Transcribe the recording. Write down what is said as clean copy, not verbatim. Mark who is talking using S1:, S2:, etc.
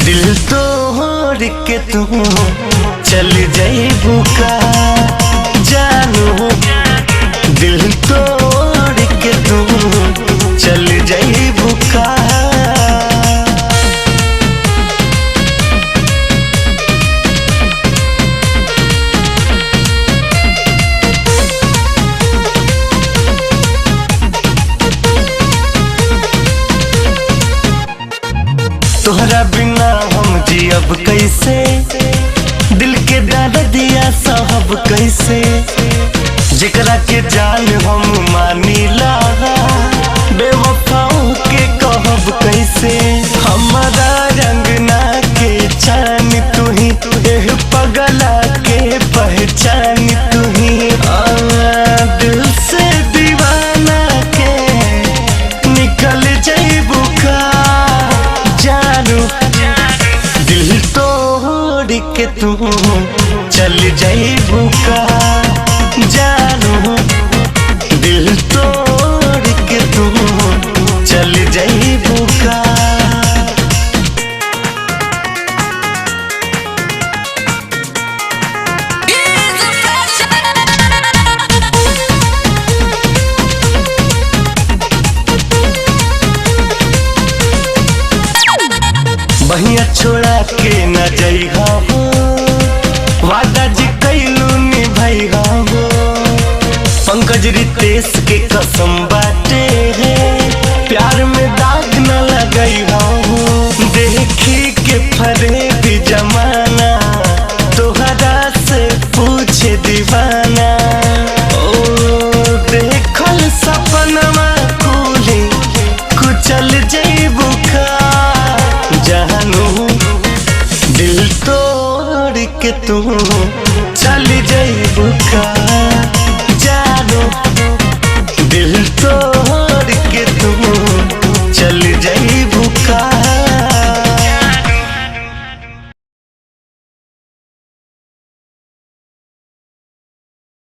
S1: दिल तोड़ के तू चल जाइबू का जानू, दिल तोड़ के तू चल जाइबू का। तोहरा बिना हम जियब कैसे, दिल के दर्दिया साहब कैसे, जेकरा के जान हम मानीला बेवफाओं के कहब कैसे। हमारा रंगना के चान तू ही, एह पगला के पहचान तू ही, दिल से दीवाना के निकल जाइबू का जानू, दिल तोड़ के तू चल जाइबू का जानू, दिल तोड़ के तू चल जाइबू का। बहिया छोड़ा के न जइहा हो, वादा जी कैलू निभइहा हो, पंकज रितेश के कसम बाटे है, प्यार में दाग न लगइहा हो। देखी के फरेब जमाना तोहरा से पूछे दीवाना, ओ देखल सपनमा कुली कुचल जइबू का जानू, दिल तोड़ के तू